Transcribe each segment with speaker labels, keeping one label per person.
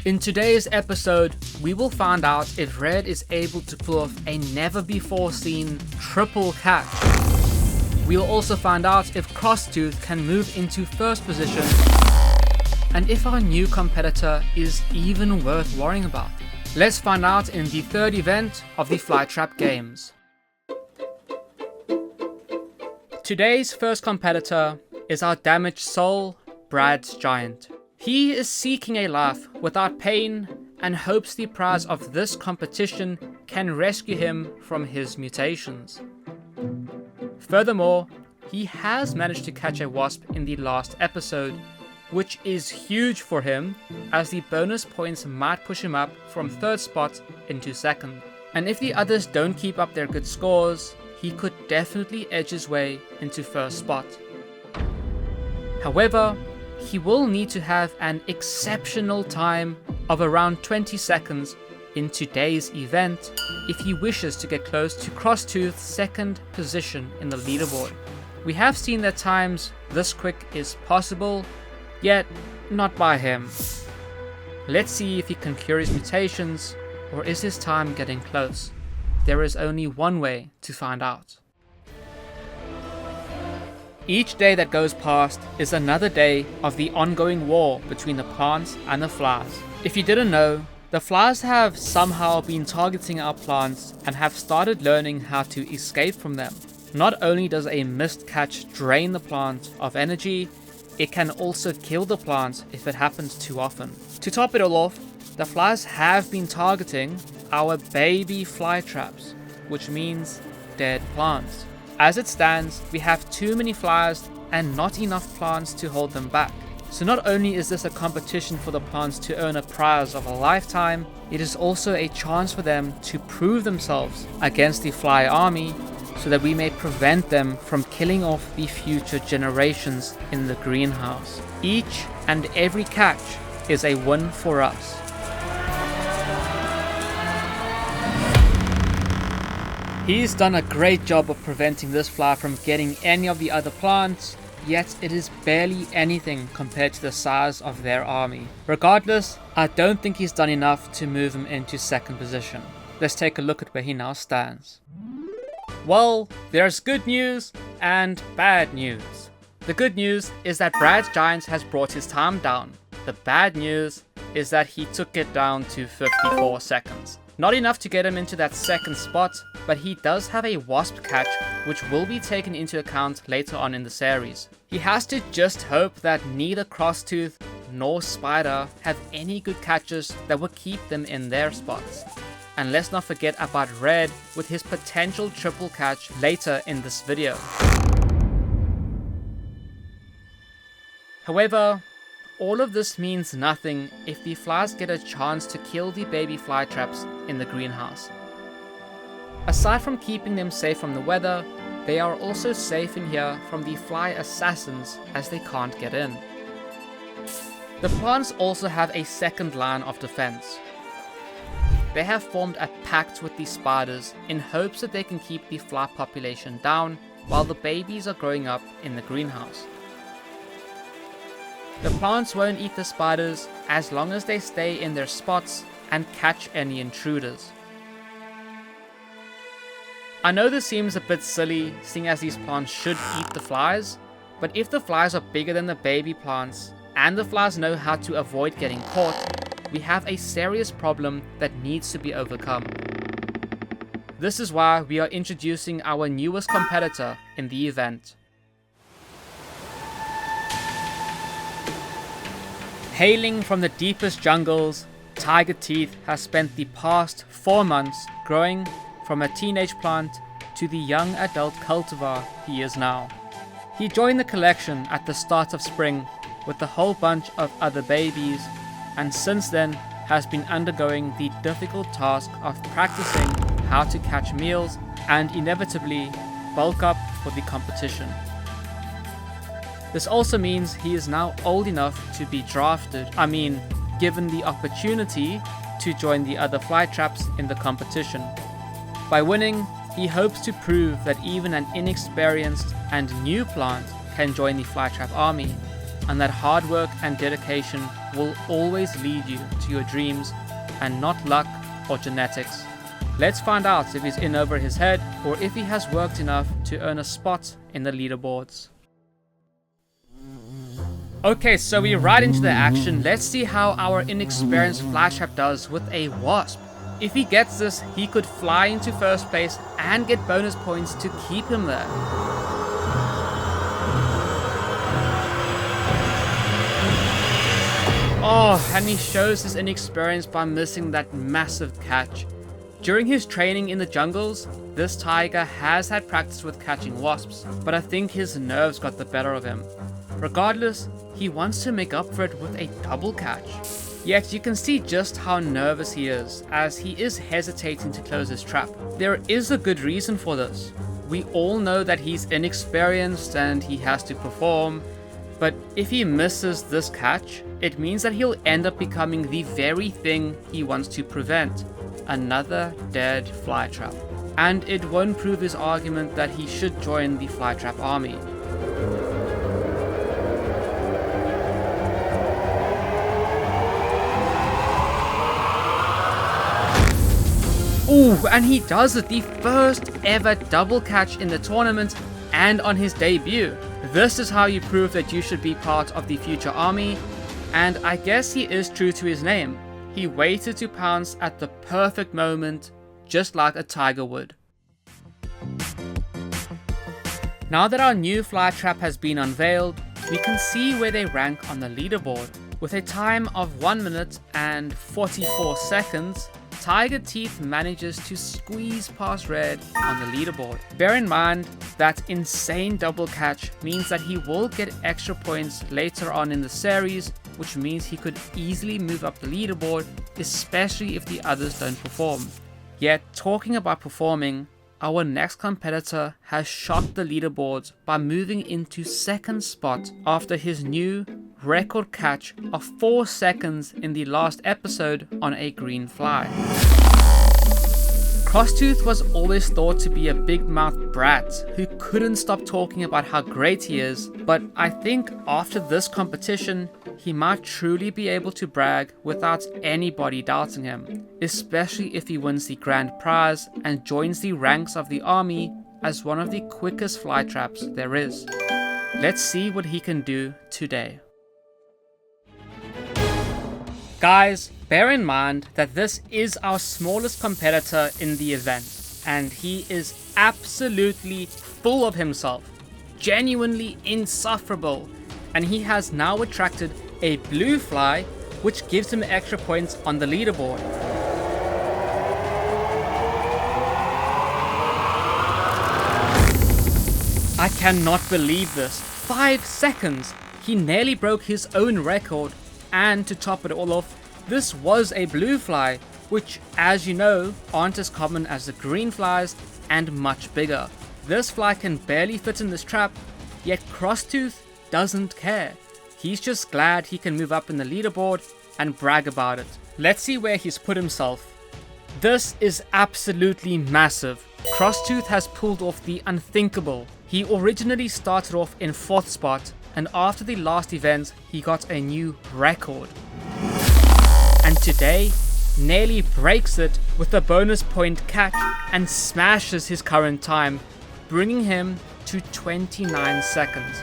Speaker 1: In today's episode, we will find out if Red is able to pull off a never-before-seen triple catch. We will also find out if Crossthooth can move into first position, and if our new competitor is even worth worrying about. Let's find out in the third event of the Flytrap games. Today's first competitor is our damaged soul, Brad's Giant. He is seeking a life without pain and hopes the prize of this competition can rescue him from his mutations. Furthermore, he has managed to catch a wasp in the last episode, which is huge for him as the bonus points might push him up from third spot into second. And if the others don't keep up their good scores, he could definitely edge his way into first spot. However, he will need to have an exceptional time of around 20 seconds in today's event if he wishes to get close to Crosstooth's second position in the leaderboard. We have seen that times this quick is possible, yet not by him. Let's see if he can cure his mutations, or is his time getting close? There is only one way to find out. Each day that goes past is another day of the ongoing war between the plants and the flies. If you didn't know, the flies have somehow been targeting our plants and have started learning how to escape from them. Not only does a missed catch drain the plant of energy, it can also kill the plant if it happens too often. To top it all off, the flies have been targeting our baby fly traps, which means dead plants. As it stands, we have too many flies and not enough plants to hold them back. So not only is this a competition for the plants to earn a prize of a lifetime, it is also a chance for them to prove themselves against the fly army so that we may prevent them from killing off the future generations in the greenhouse. Each and every catch is a win for us. He's done a great job of preventing this fly from getting any of the other plants, yet it is barely anything compared to the size of their army. Regardless, I don't think he's done enough to move him into second position. Let's take a look at where he now stands. Well, there's good news and bad news. The good news is that Brad's Giants has brought his time down. The bad news is that he took it down to 54 seconds. Not enough to get him into that second spot, but he does have a wasp catch which will be taken into account later on in the series. He has to just hope that neither Crosstooth nor Spider have any good catches that will keep them in their spots. And let's not forget about Red with his potential triple catch later in this video. However, all of this means nothing if the flies get a chance to kill the baby fly traps in the greenhouse. Aside from keeping them safe from the weather, they are also safe in here from the fly assassins as they can't get in. The plants also have a second line of defense. They have formed a pact with the spiders in hopes that they can keep the fly population down while the babies are growing up in the greenhouse. The plants won't eat the spiders as long as they stay in their spots and catch any intruders. I know this seems a bit silly seeing as these plants should eat the flies, but if the flies are bigger than the baby plants and the flies know how to avoid getting caught, we have a serious problem that needs to be overcome. This is why we are introducing our newest competitor in the event. Hailing from the deepest jungles, Tiger Teeth has spent the past 4 months growing from a teenage plant to the young adult cultivar he is now. He joined the collection at the start of spring with a whole bunch of other babies, and since then has been undergoing the difficult task of practicing how to catch meals and inevitably bulk up for the competition. This also means he is now old enough to be drafted, given the opportunity to join the other fly traps in the competition. By winning, he hopes to prove that even an inexperienced and new plant can join the Flytrap army, and that hard work and dedication will always lead you to your dreams and not luck or genetics. Let's find out if he's in over his head or if he has worked enough to earn a spot in the leaderboards. Okay, so we're right into the action. Let's see how our inexperienced Flytrap does with a wasp. If he gets this, he could fly into first place and get bonus points to keep him there. Oh, and he shows his inexperience by missing that massive catch. During his training in the jungles, this tiger has had practice with catching wasps, but I think his nerves got the better of him. Regardless, he wants to make up for it with a double catch. Yet you can see just how nervous he is, as he is hesitating to close his trap. There is a good reason for this. We all know that he's inexperienced and he has to perform, but if he misses this catch, it means that he'll end up becoming the very thing he wants to prevent, another dead Flytrap. And it won't prove his argument that he should join the Flytrap army. Ooh, and he does it, the first ever double catch in the tournament and on his debut. This is how you prove that you should be part of the future army, and I guess he is true to his name. He waited to pounce at the perfect moment, just like a tiger would. Now that our new Flytrap has been unveiled, we can see where they rank on the leaderboard. With a time of 1 minute and 44 seconds, Tiger Teeth manages to squeeze past Red on the leaderboard. Bear in mind that insane double catch means that he will get extra points later on in the series, which means he could easily move up the leaderboard, especially if the others don't perform. Yet, talking about performing, our next competitor has shocked the leaderboards by moving into second spot after his new record catch of 4 seconds in the last episode on a green fly. Crossthooth was always thought to be a big-mouthed brat who couldn't stop talking about how great he is, but I think after this competition, he might truly be able to brag without anybody doubting him, especially if he wins the grand prize and joins the ranks of the army as one of the quickest Flytraps there is. Let's see what he can do today. Guys, bear in mind that this is our smallest competitor in the event, and he is absolutely full of himself, genuinely insufferable, and he has now attracted a blue fly, which gives him extra points on the leaderboard. I cannot believe this. 5 seconds! He nearly broke his own record. And to top it all off, this was a blue fly, which, as you know, aren't as common as the green flies and much bigger. This fly can barely fit in this trap, yet Crossthooth doesn't care. He's just glad he can move up in the leaderboard and brag about it. Let's see where he's put himself. This is absolutely massive. Crossthooth has pulled off the unthinkable. He originally started off in 4th spot, and after the last event, he got a new record. And today, nearly breaks it with a bonus point catch and smashes his current time, bringing him to 29 seconds.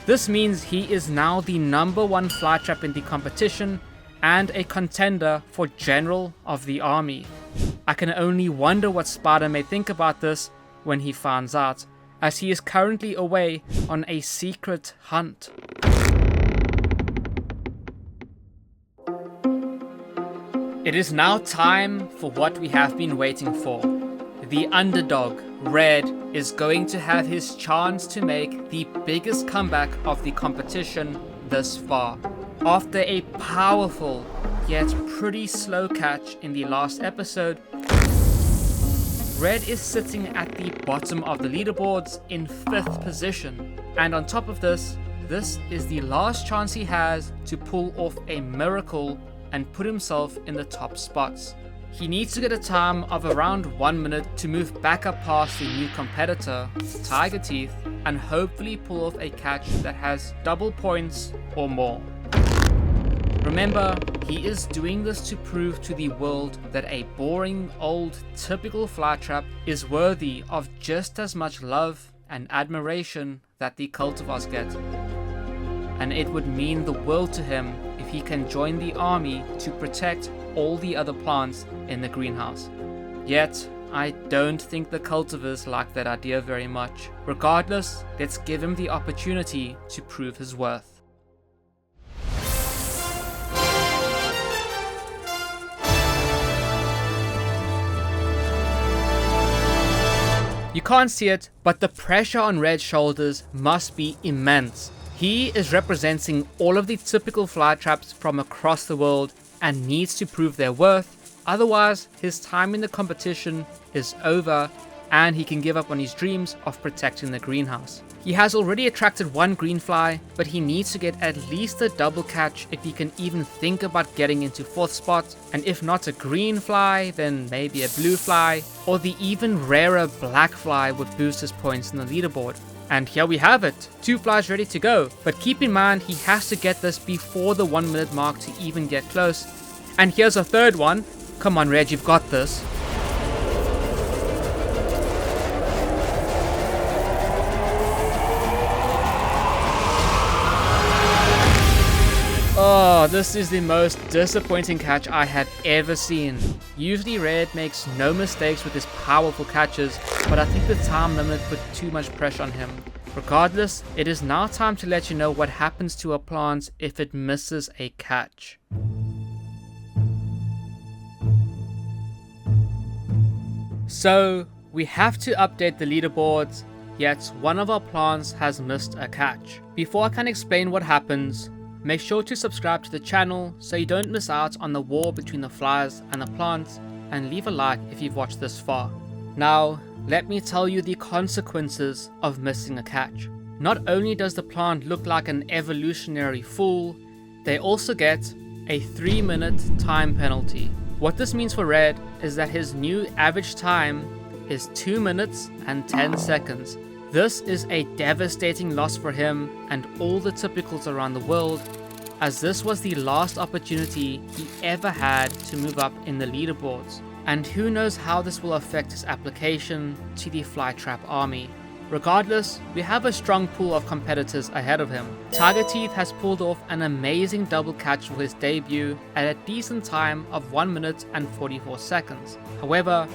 Speaker 1: This means he is now the #1 Flytrap in the competition and a contender for General of the Army. I can only wonder what Spider may think about this when he finds out, as he is currently away on a secret hunt. It is now time for what we have been waiting for. The underdog, Red, is going to have his chance to make the biggest comeback of the competition thus far. After a powerful, yet pretty slow catch in the last episode, Red is sitting at the bottom of the leaderboards in 5th position. And on top of this is the last chance he has to pull off a miracle and put himself in the top spots. He needs to get a time of around 1 minute to move back up past the new competitor, Tiger Teeth, and hopefully pull off a catch that has double points or more. Remember, he is doing this to prove to the world that a boring, old, typical Flytrap is worthy of just as much love and admiration that the cultivars get. And it would mean the world to him if he can join the army to protect all the other plants in the greenhouse. Yet, I don't think the cultivars like that idea very much. Regardless, let's give him the opportunity to prove his worth. You can't see it, but the pressure on Red's shoulders must be immense. He is representing all of the typical Flytraps from across the world and needs to prove their worth, otherwise his time in the competition is over and he can give up on his dreams of protecting the greenhouse. He has already attracted one green fly, but he needs to get at least a double catch if he can even think about getting into 4th spot, and if not a green fly, then maybe a blue fly, or the even rarer black fly would boost his points in the leaderboard. And here we have it, 2 flies ready to go, but keep in mind he has to get this before the 1 minute mark to even get close. And here's a 3rd one. Come on Red, you've got this. Oh, this is the most disappointing catch I have ever seen. Usually Red makes no mistakes with his powerful catches, but I think the time limit put too much pressure on him. Regardless, it is now time to let you know what happens to a plant if it misses a catch. So, we have to update the leaderboards, yet one of our plants has missed a catch. Before I can explain what happens, make sure to subscribe to the channel so you don't miss out on the war between the flies and the plants, and leave a like if you've watched this far. Now, let me tell you the consequences of missing a catch. Not only does the plant look like an evolutionary fool, they also get a 3-minute time penalty. What this means for Red is that his new average time is 2 minutes and 10 seconds. This is a devastating loss for him and all the typicals around the world, as this was the last opportunity he ever had to move up in the leaderboards. And who knows how this will affect his application to the Flytrap army. Regardless, we have a strong pool of competitors ahead of him. Tiger Teeth has pulled off an amazing double catch for his debut at a decent time of 1 minute and 44 seconds. However,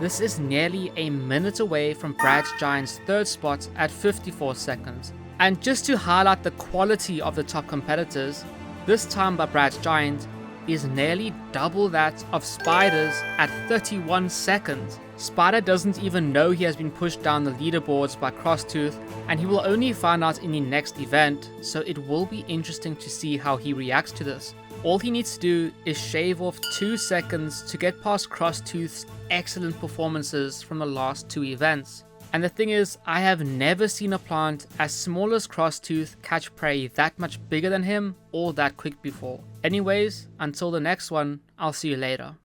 Speaker 1: this is nearly a minute away from Brad's Giant's 3rd spot at 54 seconds. And just to highlight the quality of the top competitors, this time by Brad's Giant is nearly double that of Spider's at 31 seconds. Spider doesn't even know he has been pushed down the leaderboards by Crossthooth, and he will only find out in the next event, so it will be interesting to see how he reacts to this. All he needs to do is shave off 2 seconds to get past Crosstooth's excellent performances from the last 2 events. And the thing is, I have never seen a plant as small as Crosstooth catch prey that much bigger than him or that quick before. Anyways, until the next one, I'll see you later.